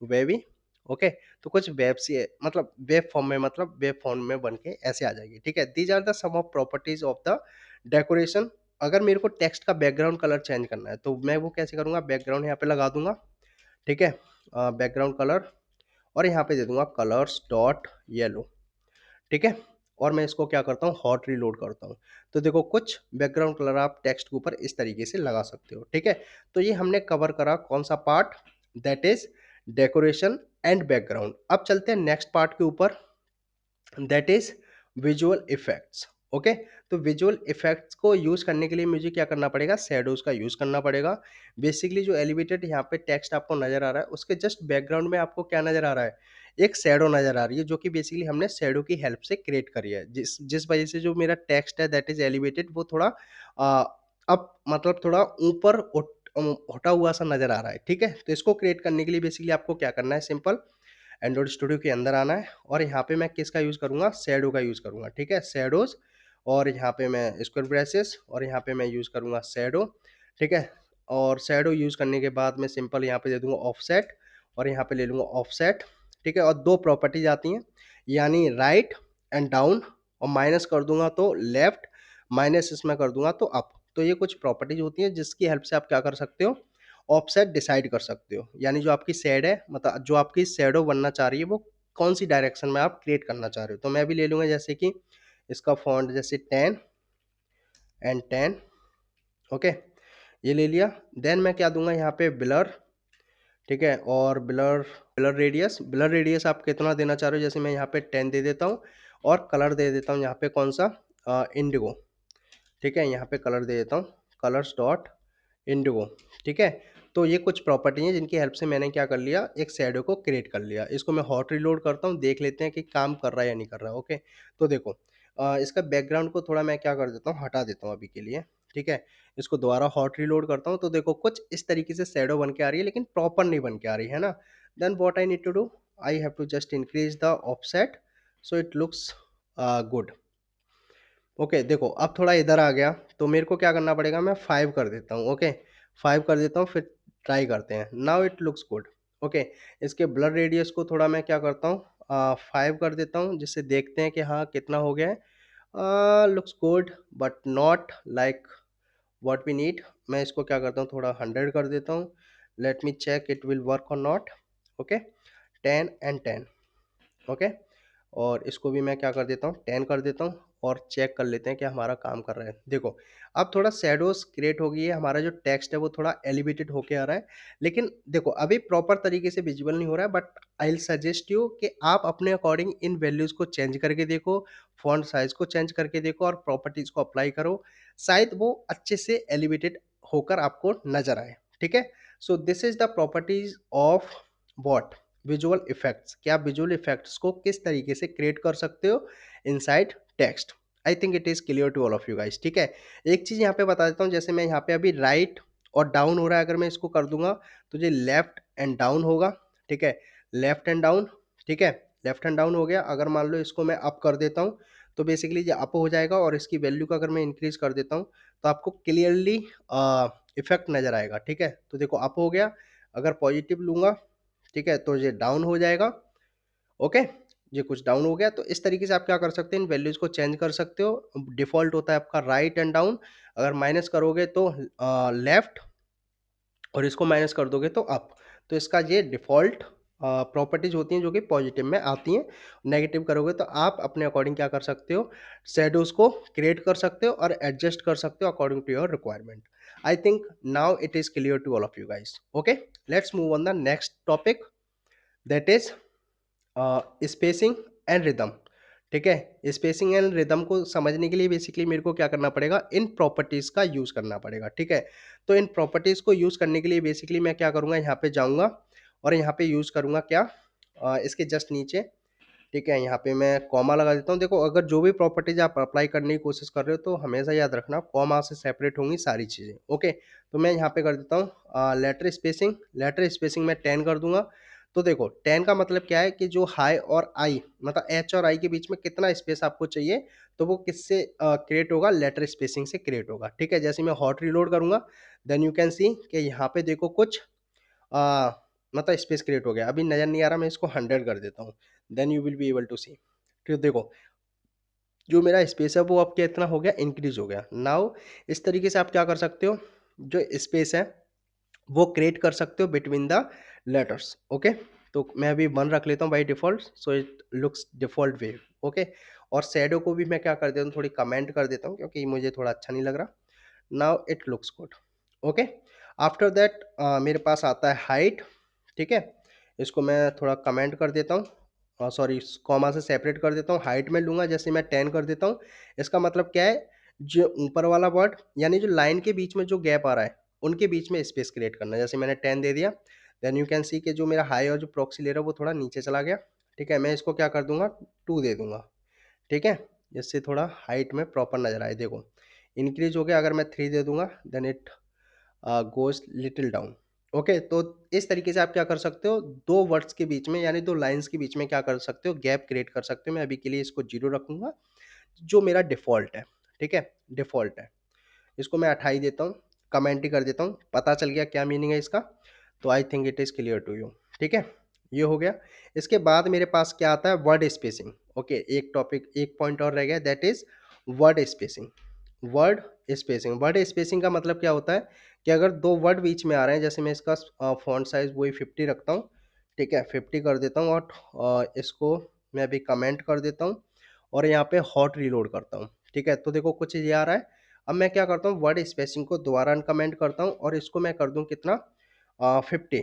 वेवी, ओके। तो कुछ वेब से मतलब वेब फॉर्म में, मतलब वेब फॉर्म में बन के ऐसे आ जाएगी, ठीक है। These are the some of properties of the decoration. अगर मेरे को टेक्स्ट का बैकग्राउंड कलर चेंज करना है, तो मैं वो कैसे करूँगा, बैकग्राउंड यहाँ पे लगा दूंगा, ठीक है, बैकग्राउंड कलर, और यहाँ पे दे दूंगा कलर्स डॉट येलो, ठीक है। और मैं इसको क्या करता हूँ, हॉट रीलोड करता हूँ, तो देखो कुछ बैकग्राउंड कलर आप टेक्स्ट के ऊपर इस तरीके से लगा सकते हो, ठीक है। तो ये हमने कवर करा कौन सा part, that is decoration and background. अब चलते हैं नेक्स्ट पार्ट के ऊपर, that is visual effects, okay. तो विजुअल इफेक्ट्स को यूज करने के लिए मुझे क्या करना पड़ेगा, शेडोज का यूज करना पड़ेगा। बेसिकली जो एलिवेटेड यहाँ पे टेक्स्ट आपको नजर आ रहा है, उसके जस्ट बैकग्राउंड में आपको क्या नजर आ रहा है, एक शेडो नजर आ रही है, जो कि बेसिकली हमने शेडो की हेल्प से क्रिएट करी है, जिस जिस वजह से जो मेरा टेक्स्ट है दैट इज एलिवेटेड, वो थोड़ा अप मतलब थोड़ा ऊपर उठा हुआ सा नजर आ रहा है, ठीक है। तो इसको क्रिएट करने के लिए बेसिकली आपको क्या करना है, सिंपल एंड्रॉइड स्टूडियो के अंदर आना है, और यहाँ पे मैं किसका यूज़ करूँगा, शैडो का यूज़ करूँगा, ठीक है, शैडोज, और यहाँ पे मैं स्क्वायर ब्रशेस, और यहाँ पे मैं यूज़ करूँगा शैडो, ठीक है। और शैडो यूज़ करने के बाद मैं सिंपल यहाँ पे दे दूँगा ऑफसेट, और यहाँ पे ले लूँगा ऑफसेट, ठीक है। और दो प्रॉपर्टीज आती हैं, यानी राइट एंड डाउन, और माइनस कर दूंगा तो लेफ्ट, माइनस इसमें कर दूंगा तो अप। तो ये कुछ प्रॉपर्टीज होती हैं जिसकी हेल्प से आप क्या कर सकते हो, ऑफसेट डिसाइड कर सकते हो, यानी जो आपकी शेड है, मतलब जो आपकी शेडो बनना चाह रही है वो कौन सी डायरेक्शन में आप क्रिएट करना चाह रहे हो। तो मैं भी ले लूँगा जैसे कि इसका फॉन्ट जैसे 10 एंड 10, ओके, ये ले लिया। देन मैं क्या दूंगा यहाँ पे ब्लर, ठीक है, और ब्लर, ब्लर रेडियस आप कितना देना चाह रहे हो, जैसे मैं यहाँ पे 10 दे देता हूँ, और कलर दे देता हूँ यहाँ पे कौन सा, इंडिगो, ठीक है, यहाँ पे कलर दे देता हूँ, कलर्स डॉट इंडिगो, ठीक है। तो ये कुछ प्रॉपर्टी हैं जिनकी हेल्प से मैंने क्या कर लिया, एक शैडो को क्रिएट कर लिया। इसको मैं हॉट रिलोड करता हूँ, देख लेते हैं कि काम कर रहा है या नहीं कर रहा है, ओके। तो देखो इसका बैकग्राउंड को थोड़ा मैं क्या कर देता हूँ, हटा देता हूँ अभी के लिए, ठीक है। इसको दोबारा हॉट रिलोड करता हूँ, तो देखो कुछ इस तरीके से शैडो बन के आ रही है, लेकिन प्रॉपर नहीं बन के आ रही है ना। Then what I need to do, I have to just increase the offset so it looks good, okay. देखो अब थोड़ा इधर आ गया, तो मेरे को क्या करना पड़ेगा, मैं 5 कर देता हूँ, ओके, 5 कर देता हूँ, फिर ट्राई करते हैं, now it looks good, okay. इसके ब्लर रेडियस को थोड़ा मैं क्या करता हूँ, 5 कर देता हूँ, जिससे देखते हैं कि हाँ कितना हो गया है, looks good but not like what we need. मैं इसको क्या करता हूँ, थोड़ा 100 कर देता हूँ, let me check it will work or not, okay, 10 and 10, okay. और इसको भी मैं क्या कर देता हूँ 10 कर देता हूँ और चेक कर लेते हैं कि हमारा काम कर रहा है। देखो, अब थोड़ा शैडोज़ क्रिएट हो गई है, हमारा जो टेक्स्ट है वो थोड़ा एलिवेटेड होके आ रहा है। लेकिन देखो अभी प्रॉपर तरीके से विज़िबल नहीं हो रहा है, but I will suggest you कि आप अपने अकॉर्डिंग इन वैल्यूज़ को चेंज करके देखो, फ़ॉन्ट साइज़ को चेंज करके देखो और प्रॉपर्टीज़ को अप्लाई करो। शायद वो अच्छे से एलिवेटेड होकर आपको नज़र आए, ठीक है? So this is the properties of what? Visual effects, कि आप विजुअल इफेक्ट्स को किस तरीके से क्रिएट कर सकते हो inside text. I think it is clear to all of you guys, ठीक है? एक चीज़ यहाँ पे बता देता हूँ, जैसे मैं यहाँ पे अभी राइट और डाउन हो रहा है, अगर मैं इसको कर दूंगा तो ये लेफ्ट एंड डाउन होगा, ठीक है? लेफ्ट एंड डाउन, ठीक है? लेफ्ट एंड डाउन हो गया। अगर मान लो इसको मैं अप कर देता हूँ तो बेसिकली ये अप हो जाएगा, और इसकी वैल्यू को अगर मैं इंक्रीज कर देता हूँ तो आपको क्लियरली इफेक्ट नजर आएगा, ठीक है? तो देखो अप हो गया, अगर पॉजिटिव लूंगा, ठीक है, तो ये डाउन हो जाएगा। ओके, ये कुछ डाउन हो गया। तो इस तरीके से आप क्या कर सकते हैं, इन वैल्यूज को चेंज कर सकते हो। डिफॉल्ट होता है आपका राइट एंड डाउन, अगर माइनस करोगे तो लेफ्ट, और इसको माइनस कर दोगे तो अप। तो इसका ये डिफ़ॉल्ट प्रॉपर्टीज़ होती हैं जो कि पॉजिटिव में आती हैं। नेगेटिव करोगे तो आप अपने अकॉर्डिंग क्या कर सकते हो, शैडोज़ को क्रिएट कर सकते हो और एडजस्ट कर सकते हो according to your requirement. I think now it is clear to all of you guys. Okay, let's move on the next topic, that is spacing and rhythm, ठीक है? स्पेसिंग एंड रिदम को समझने के लिए basically मेरे को क्या करना पड़ेगा, इन प्रॉपर्टीज़ का यूज़ करना पड़ेगा, ठीक है? तो इन प्रॉपर्टीज़ को यूज़ करने के लिए बेसिकली मैं क्या करूँगा, यहाँ पे जाऊँगा और यहाँ पे यूज़ करूँगा क्या, इसके जस्ट नीचे, ठीक है? यहाँ पे मैं कॉमा लगा देता हूँ। देखो, अगर जो भी प्रॉपर्टीज़ आप अप्लाई करने की कोशिश कर रहे हो तो हमेशा याद रखना कॉमा से सेपरेट होंगी सारी चीज़ें, ओके? तो मैं यहाँ पे कर देता हूँ लेटर स्पेसिंग। लेटर स्पेसिंग मैं 10 कर दूँगा। तो देखो 10 का मतलब क्या है कि जो हाई और आई, मतलब एच और आई के बीच में कितना स्पेस आपको चाहिए, तो वो किससे क्रिएट होगा, लेटर स्पेसिंग से क्रिएट होगा, ठीक है? जैसे मैं हॉट रीलोड करूँगा, देन यू कैन सी कि यहाँ पे देखो कुछ अ, मतलब स्पेस क्रिएट हो गया। अभी नज़र नहीं आ रहा, मैं इसको 100 कर देता हूँ, then you will be able to see. फिर देखो, जो मेरा स्पेस है वो अब कितना हो गया, इंक्रीज हो गया। नाउ इस तरीके से आप क्या कर सकते हो, जो स्पेस है वो क्रिएट कर सकते हो बिटवीन द लेटर्स, ओके? तो मैं अभी 1 रख लेता हूँ by default, so it looks default way, okay? और शैडो को भी मैं क्या कर देता हूँ, थोड़ी कमेंट कर देता हूँ क्योंकि मुझे थोड़ा अच्छा नहीं लग रहा। Now it looks good, okay? After that मेरे पास आता है हाइट, ठीक है? इसको मैं थोड़ा कमेंट कर देता हूँ, सॉरी, कॉमा से सेपरेट कर देता हूँ। हाइट में लूँगा, जैसे मैं 10 कर देता हूँ। इसका मतलब क्या है, जो ऊपर वाला वर्ड यानी जो लाइन के बीच में जो गैप आ रहा है, उनके बीच में स्पेस क्रिएट करना है। जैसे मैंने 10 दे दिया, देन यू कैन सी कि जो मेरा हाई और जो प्रॉक्सी ले रहा है वो थोड़ा नीचे चला गया, ठीक है? मैं इसको क्या कर दूँगा, 2 दे दूँगा, ठीक है? जिससे थोड़ा हाइट में प्रॉपर नज़र आए। देखो, इंक्रीज़ हो गया। अगर मैं 3 दे दूँगा, then it goes little down, okay? तो इस तरीके से आप क्या कर सकते हो, 2 वर्ड्स के बीच में यानी 2 लाइन्स के बीच में क्या कर सकते हो, गैप क्रिएट कर सकते हो। मैं अभी के लिए इसको 0 रखूँगा, जो मेरा डिफ़ॉल्ट है, ठीक है? डिफ़ॉल्ट है। इसको मैं 28 देता हूँ, कमेंट ही कर देता हूँ, पता चल गया क्या मीनिंग है इसका। तो I think it is clear to you, ठीक है? ये हो गया। इसके बाद मेरे पास क्या आता है, वर्ड स्पेसिंग, ओके? एक टॉपिक, एक पॉइंट और रह गया, that is word spacing. Word spacing, word spacing का मतलब क्या होता है कि अगर 2 वर्ड बीच में आ रहे हैं, जैसे मैं इसका फ़ॉन्ट साइज़ वही 50 रखता हूँ, ठीक है? 50 कर देता हूँ और इसको मैं अभी कमेंट कर देता हूँ और यहाँ पे हॉट रीलोड करता हूँ, ठीक है? तो देखो कुछ ये आ रहा है। अब मैं क्या करता हूँ, वर्ड स्पेसिंग को दोबारा अनकमेंट करता हूँ और इसको मैं कर दूँ कितना, 50।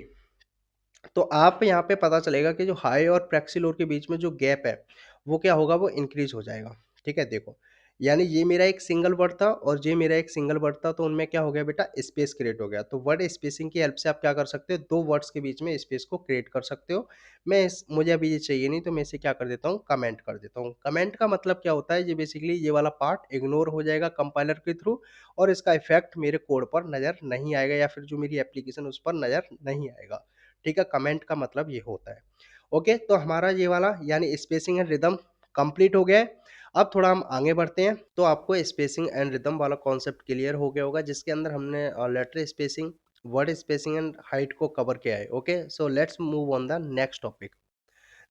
तो आप यहाँ पे पता चलेगा कि जो हाई और प्रेक्सिलोर के बीच में जो गैप है, वो क्या होगा, वो इंक्रीज़ हो जाएगा, ठीक है? देखो, यानी ये मेरा एक सिंगल वर्ड था और ये मेरा एक सिंगल वर्ड था, तो उनमें क्या हो गया बेटा, स्पेस क्रिएट हो गया। तो वर्ड स्पेसिंग की हेल्प से आप क्या कर सकते हो, 2 वर्ड्स के बीच में स्पेस को क्रिएट कर सकते हो। मुझे अभी ये चाहिए नहीं, तो मैं इसे क्या कर देता हूँ, कमेंट कर देता हूँ। कमेंट का मतलब क्या होता है, ये बेसिकली ये वाला पार्ट इग्नोर हो जाएगा कंपाइलर के थ्रू और इसका इफ़ेक्ट मेरे कोड पर नज़र नहीं आएगा या फिर जो मेरी एप्लीकेशन उस पर नज़र नहीं आएगा। ठीक है? कमेंट का मतलब ये होता है। ओके, तो हमारा ये वाला यानी स्पेसिंग एंड रिदम कंप्लीट हो गया है। अब थोड़ा हम आगे बढ़ते हैं, तो आपको स्पेसिंग एंड रिदम वाला कॉन्सेप्ट क्लियर हो गया होगा, जिसके अंदर हमने letter spacing, word spacing and height को कवर किया है। Okay, so let's move on the next topic,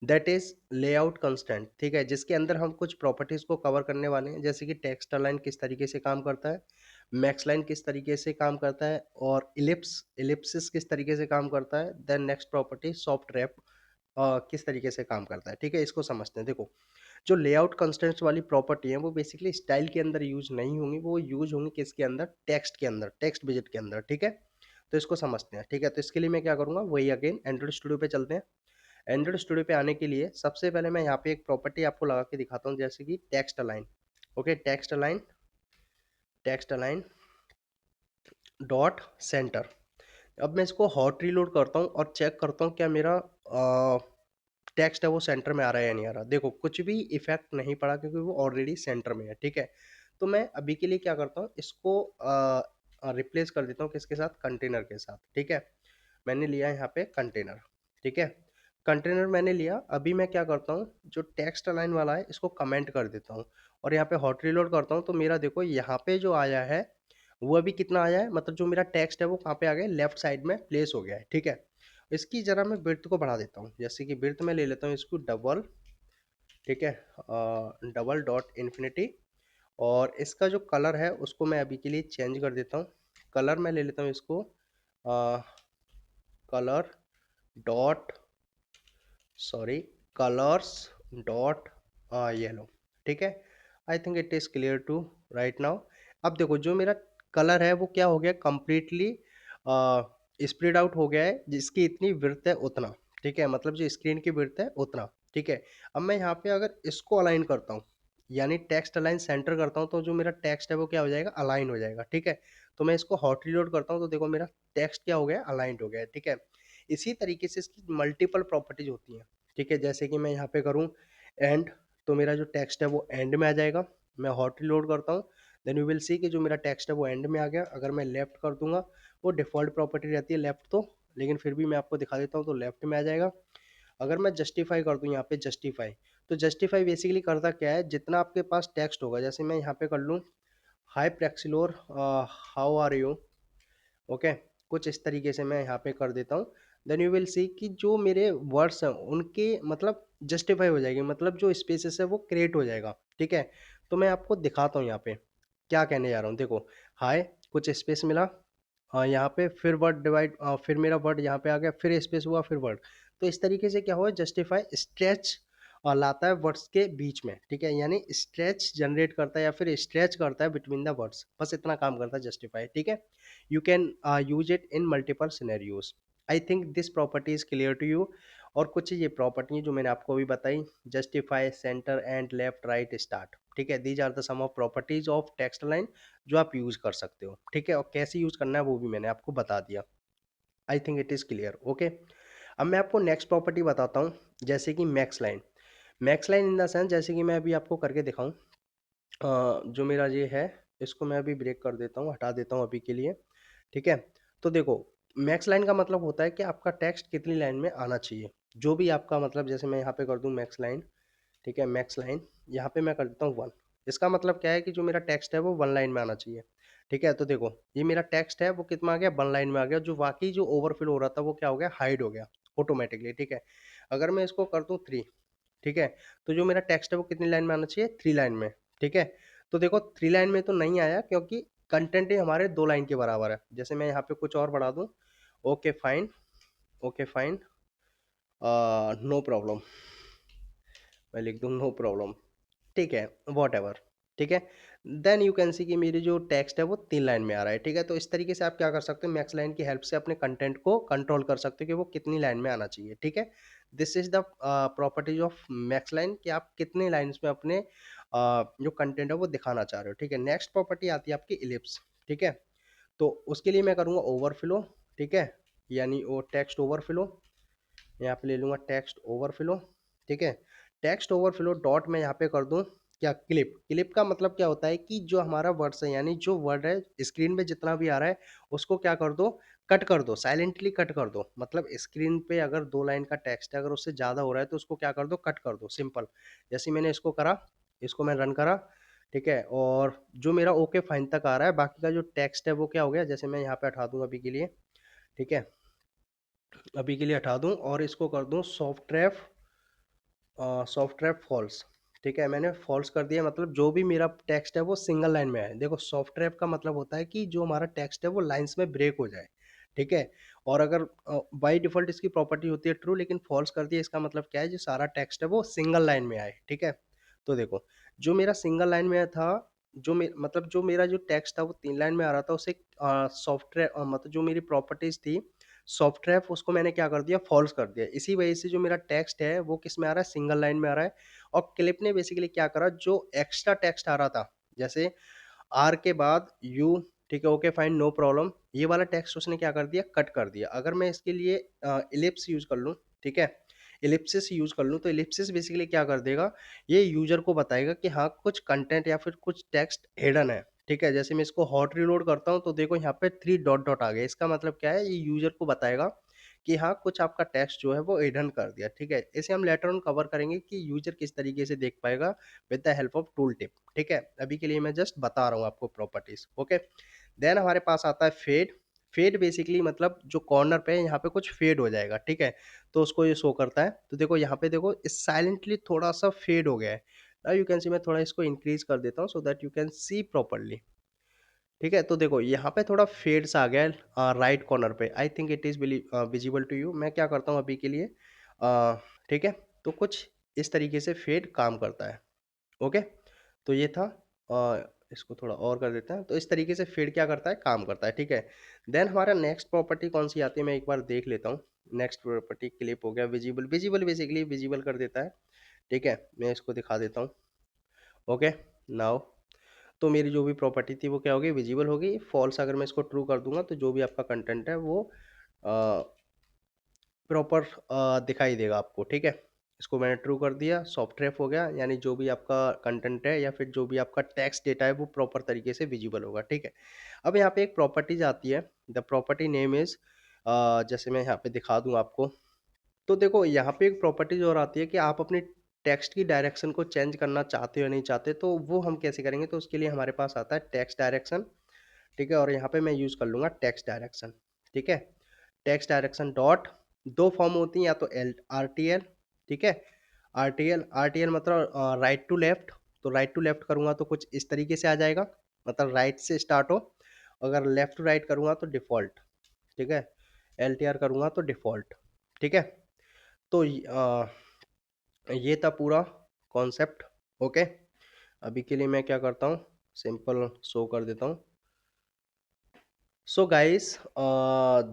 that is layout constraint, ठीक है? जिसके अंदर हम कुछ प्रॉपर्टीज को कवर करने वाले हैं, जैसे कि टेक्स्ट अलाइन किस तरीके से काम करता है, मैक्स लाइन किस तरीके से काम करता है, और इलिप्सिस किस तरीके से काम करता है। Then next property, soft wrap किस तरीके से काम करता है, ठीक है? इसको समझते हैं। देखो, जो लेआउट कंस्ट्रेंट्स वाली प्रॉपर्टी है वो बेसिकली स्टाइल के अंदर यूज़ नहीं होंगी, वो यूज़ होंगी किसके अंदर? टेक्स्ट के अंदर, टेक्स्ट विजेट के अंदर, ठीक है? तो इसको समझते हैं, ठीक है? तो इसके लिए मैं क्या करूँगा, वही अगेन एंड्रॉइड स्टूडियो पे चलते हैं। एंड्रॉइड स्टूडियो पे आने के लिए सबसे पहले मैं यहाँ पे एक प्रॉपर्टी आपको लगा के दिखाता हूँ, जैसे कि text align. Okay, text align dot centre. अब मैं इसको हॉट रीलोड करता हूँ और चेक करता हूँ क्या मेरा टेक्स्ट है वो सेंटर में आ रहा है या नहीं आ रहा। देखो, कुछ भी इफेक्ट नहीं पड़ा क्योंकि वो ऑलरेडी सेंटर में है, ठीक है? तो मैं अभी के लिए क्या करता हूँ, इसको रिप्लेस कर देता हूँ किसके साथ? कंटेनर के साथ, ठीक है? मैंने लिया यहाँ पे कंटेनर, ठीक है? कंटेनर मैंने लिया। अभी मैं क्या करता हूँ, जो टेक्स्ट अलाइन वाला है इसको कमेंट कर देता हूँ और यहाँ पे हॉट रीलोड करता हूँ, तो मेरा देखो यहाँ पे जो आया है वो अभी कितना आया है, मतलब जो मेरा टेक्स्ट है वो कहाँ पे आ गया? लेफ्ट साइड में प्लेस हो गया है, ठीक है? इसकी जरा मैं विड्थ को बढ़ा देता हूँ, जैसे कि विड्थ में ले लेता हूँ इसको डबल, ठीक है? Double dot infinity. और इसका जो कलर है उसको मैं अभी के लिए चेंज कर देता हूँ। कलर मैं ले लेता हूँ इसको colour dot sorry colours dot yellow, ठीक है? I think it is clear to right now. अब देखो, जो मेरा कलर है वो क्या हो गया? कंप्लीटली स्प्रेड आउट हो गया है, जिसकी इतनी विड्थ है उतना, ठीक है? मतलब जो स्क्रीन की विड्थ है उतना, ठीक है? अब मैं यहाँ पे अगर इसको अलाइन करता हूँ, यानी टेक्स्ट अलाइन सेंटर करता हूँ, तो जो मेरा टेक्स्ट है वो क्या हो जाएगा? अलाइन हो जाएगा, ठीक है? तो मैं इसको हॉट रीलोड करता हूँ, तो देखो मेरा टेक्स्ट क्या हो गया? अलाइंड हो गया है, ठीक है? इसी तरीके से इसकी मल्टीपल प्रॉपर्टीज होती हैं, ठीक है? जैसे कि मैं यहाँ पे करूँ एंड, तो मेरा जो टेक्स्ट है वो एंड में आ जाएगा। मैं हॉट रीलोड करता हूँ, देन यू विल सी कि जो मेरा टेक्स्ट है वो एंड में आ गया। अगर मैं लेफ्ट कर दूंगा, वो डिफ़ॉल्ट प्रॉपर्टी रहती है लेफ्ट तो, लेकिन फिर भी मैं आपको दिखा देता हूँ, तो लेफ्ट में आ जाएगा। अगर मैं जस्टिफाई कर दूँ यहाँ पे जस्टिफाई, तो जस्टिफाई बेसिकली करता क्या है? जितना आपके पास टेक्स्ट होगा, जैसे मैं यहाँ पे कर लूँ हाई प्रेक्सिलोर हाउ आर यू, ओके? कुछ इस तरीके से मैं यहाँ पे कर देता हूँ। देन यू विल सी कि जो मेरे वर्ड्स हैं उनके मतलब जस्टिफाई हो जाएगी, मतलब जो स्पेसेस है वो क्रिएट हो जाएगा, ठीक है? तो मैं आपको दिखाता हूँ यहाँ पे क्या कहने जा रहा हूँ। देखो, हाय, कुछ स्पेस मिला, यहाँ पे फिर वर्ड डिवाइड, फिर मेरा वर्ड यहाँ पे आ गया, फिर स्पेस हुआ, फिर वर्ड। तो इस तरीके से क्या हुआ? जस्टिफाई स्ट्रेच लाता है वर्ड्स के बीच में, ठीक है? यानी स्ट्रेच जनरेट करता है या फिर स्ट्रेच करता है बिटवीन द वर्ड्स, बस इतना काम करता है जस्टिफाई, ठीक है? You can use it in multiple scenarios. I think this property is clear to you. और कुछ ये प्रॉपर्टी है जो मैंने आपको अभी बताई, justify, centre and left, right, start, ठीक है? These are the some of properties of text line जो आप यूज कर सकते हो, ठीक है? और कैसे यूज करना है वो भी मैंने आपको बता दिया। आई think it is clear, okay? अब मैं आपको नेक्स्ट प्रॉपर्टी बताता हूँ, जैसे कि max line. Max line in the sense, जैसे कि मैं अभी आपको करके दिखाऊं, जो मेरा ये है इसको मैं अभी ब्रेक कर देता हूँ, हटा देता हूँ अभी के लिए, ठीक है? तो देखो, मैक्स लाइन का मतलब होता है कि आपका टेक्स्ट कितनी लाइन में आना चाहिए। जो भी आपका मतलब, जैसे मैं यहाँ पे कर दूँ मैक्स लाइन, ठीक है? मैक्स लाइन यहाँ पे मैं कर देता हूँ 1। इसका मतलब क्या है कि जो मेरा टेक्स्ट है वो 1 लाइन में आना चाहिए, ठीक है? तो देखो, ये मेरा टेक्स्ट है वो कितना आ गया? 1 लाइन में आ गया। जो बाकी जो ओवरफ्लो हो रहा था वो क्या हो गया? हाइड हो गया ऑटोमेटिकली, ठीक है? अगर मैं इसको कर दूँ 3, ठीक है? तो जो मेरा टेक्स्ट है वो कितनी लाइन में आना चाहिए? 3 लाइन में, ठीक है? तो देखो, 3 लाइन में तो नहीं आया क्योंकि कंटेंट ही हमारे 2 लाइन के बराबर है। जैसे मैं यहाँ पे कुछ और बढ़ा दूँ, okay fine, okay fine, no problem, मैं लिख दूँ नो प्रॉब्लम, ठीक है? वॉटएवर, ठीक है? देन यू कैन सी कि मेरी जो टेक्स्ट है वो 3 लाइन में आ रहा है, ठीक है? तो इस तरीके से आप क्या कर सकते हो? मैक्स लाइन की हेल्प से अपने कंटेंट को कंट्रोल कर सकते हो कि वो कितनी लाइन में आना चाहिए, ठीक है? This is the properties of max line, कि आप कितने लाइन्स में अपने जो कंटेंट है वो दिखाना चाह रहे हो, ठीक है? नेक्स्ट प्रॉपर्टी आती है आपकी इलिप्स, ठीक है? तो उसके लिए मैं करूँगा ओवरफ्लो, ठीक है? यानी वो टेक्स्ट ओवरफ्लो, यहाँ पे ले लूँगा टेक्स्ट ओवरफ्लो, ठीक है? टेक्स्ट ओवरफ्लो डॉट मैं यहाँ पे कर दूँ क्या? क्लिप। क्लिप का मतलब क्या होता है कि जो हमारा वर्ड्स है, यानी जो वर्ड है स्क्रीन पे जितना भी आ रहा है उसको क्या कर दो? कट कर दो, साइलेंटली कट कर दो। मतलब स्क्रीन पे अगर 2 लाइन का टेक्स्ट है, अगर उससे ज़्यादा हो रहा है तो उसको क्या कर दो? कट कर दो, सिंपल। जैसे मैंने इसको करा, इसको मैं रन करा, ठीक है? और जो मेरा ओके फाइन तक आ रहा है, बाकी का जो टेक्स्ट है वो क्या हो गया? जैसे मैं यहाँ पे हटा दूँ अभी के लिए, ठीक है? अभी के लिए हटा दूँ और इसको कर दूँ सॉफ्ट रैप फॉल्स, ठीक है? मैंने फॉल्स कर दिया, मतलब जो भी मेरा टेक्स्ट है वो सिंगल लाइन में है। देखो, सॉफ्ट रैप का मतलब होता है कि जो हमारा टेक्स्ट है वो लाइंस में ब्रेक हो जाए, ठीक है? और अगर बाय डिफ़ॉल्ट इसकी प्रॉपर्टी होती है ट्रू, लेकिन फ़ॉल्स कर दिया, इसका मतलब क्या है, जो सारा टेक्स्ट है वो सिंगल लाइन में आए, ठीक है? तो देखो, जो मेरा सिंगल लाइन में था, जो मेरा जो टेक्स्ट था वो 3 लाइन में आ रहा था, उसे सॉफ्टवेयर मतलब जो मेरी प्रॉपर्टीज़ थी, सॉफ्टवेयर उसको मैंने क्या कर दिया, फ़ॉल्स कर दिया। इसी वजह से जो मेरा टेक्स्ट है वो किस में आ रहा है, सिंगल लाइन में आ रहा है। और क्लिप ने बेसिकली क्या करा, जो एक्स्ट्रा टेक्स्ट आ रहा था, जैसे आर के बाद यू, ठीक है, ओके फाइन नो प्रॉब्लम, ये वाला टेक्स्ट उसने क्या कर दिया, कट कर दिया। अगर मैं इसके लिए इलिप्स यूज कर लूँ, ठीक है, इलिप्सिस यूज कर लूँ, तो इलिप्सिस बेसिकली क्या कर देगा, ये यूजर को बताएगा कि हाँ कुछ कंटेंट या फिर कुछ टेक्स्ट हिडन है, ठीक है। जैसे मैं इसको हॉट रीलोड करता हूँ तो देखो यहाँ पे 3 डॉट डॉट आ गया, इसका मतलब क्या है, ये यूजर को बताएगा कि हाँ कुछ आपका टेक्स्ट जो है वो हिडन कर दिया, ठीक है। इसे हम लेटर ऑन कवर करेंगे कि यूजर किस तरीके से देख पाएगा with the help of tool tip, ठीक है। अभी के लिए मैं जस्ट बता रहा हूँ आपको प्रॉपर्टीज, ओके। देन हमारे पास आता है फेड। फेड बेसिकली मतलब जो कॉर्नर पे है यहाँ पे कुछ फेड हो जाएगा, ठीक है, तो उसको ये शो करता है। तो देखो यहाँ पे देखो साइलेंटली थोड़ा सा फेड हो गया है। नाउ यू कैन सी, मैं थोड़ा इसको इंक्रीज कर देता हूँ सो that you can see properly, ठीक है। तो देखो यहाँ पे थोड़ा फेड सा आ गया है राइट कॉर्नर पे, I think it is visible to you. मैं क्या करता हूँ अभी के लिए, ठीक है, तो कुछ इस तरीके से फेड काम करता है, ओके। तो ये था, इसको थोड़ा और कर देते हैं। तो इस तरीके से फेड क्या करता है, काम करता है, ठीक है। देन हमारा नेक्स्ट प्रॉपर्टी कौन सी आती है, मैं एक बार देख लेता हूँ। नेक्स्ट प्रॉपर्टी क्लिप हो गया, विजिबल, विजिबल बेसिकली विजिबल कर देता है, ठीक है। मैं इसको दिखा देता हूँ, ओके। नाउ तो मेरी जो भी प्रॉपर्टी थी वो क्या होगी, विजिबल होगी। फॉल्स अगर मैं इसको ट्रू कर दूंगा तो जो भी आपका कंटेंट है वो प्रॉपर दिखाई देगा आपको, ठीक है। इसको मैंने ट्रू कर दिया, सॉफ्ट हो गया, यानी जो भी आपका कंटेंट है या फिर जो भी आपका टेक्स्ट डेटा है वो प्रॉपर तरीके से विजिबल होगा, ठीक है। अब यहाँ पे एक प्रॉपर्टीज आती है, द प्रॉपर्टी नेम इज, जैसे मैं यहाँ पे दिखा दूँ आपको। तो देखो यहाँ पे एक प्रॉपर्टीज और आती है कि आप अपनी टेक्स्ट की डायरेक्शन को चेंज करना चाहते हो या नहीं चाहते, तो वो हम कैसे करेंगे। तो उसके लिए हमारे पास आता है टेक्स्ट डायरेक्शन, ठीक है। और यहाँ पे मैं यूज़ कर लूँगा टेक्स्ट डायरेक्शन, ठीक है। टेक्स्ट डायरेक्शन डॉट, दो फॉर्म होती हैं, या तो एल आर टी एल, ठीक है। आर टी एल मतलब राइट टू लेफ्ट। तो राइट टू लेफ्ट करूँगा तो कुछ इस तरीके से आ जाएगा, मतलब राइट से स्टार्ट हो। अगर लेफ्ट टू राइट करूँगा तो डिफ़ॉल्ट, ठीक है। एल टी आर करूँगा तो डिफ़ॉल्ट, ठीक है। तो ये था पूरा कॉन्सेप्ट, ओके। अभी के लिए मैं क्या करता हूँ, सिंपल शो कर देता हूँ। So guys,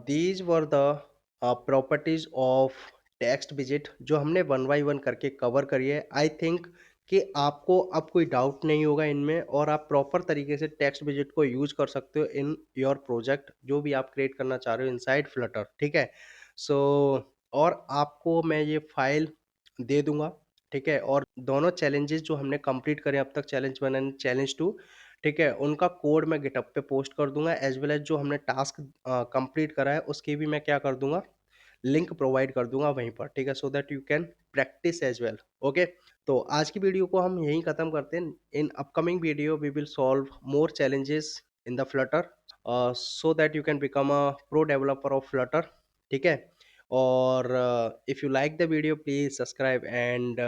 these were the properties of text visit जो हमने वन बाई वन करके कवर करी है। आई थिंक कि आपको अब कोई डाउट नहीं होगा इनमें, और आप प्रॉपर तरीके से टेक्स्ट विजिट को यूज कर सकते हो इन योर प्रोजेक्ट जो भी आप क्रिएट करना चाह रहे हो इनसाइड फ्लटर, ठीक है। सो और आपको मैं ये फाइल दे दूंगा, ठीक है। और दोनों चैलेंजेस जो हमने कंप्लीट करे अब तक, challenge one and challenge two, ठीक है, उनका कोड मैं गिटहब पे पोस्ट कर दूंगा, एज वेल एज जो हमने टास्क कंप्लीट करा है उसकी भी मैं क्या कर दूंगा, लिंक प्रोवाइड कर दूंगा वहीं पर, ठीक है, so that you can practise as well, okay. तो आज की वीडियो को हम यहीं खत्म करते हैं। In upcoming video we will solve more challenges in the Flutter, so that you can become a pro developer of Flutter, ठीक है। और if you like the video please subscribe and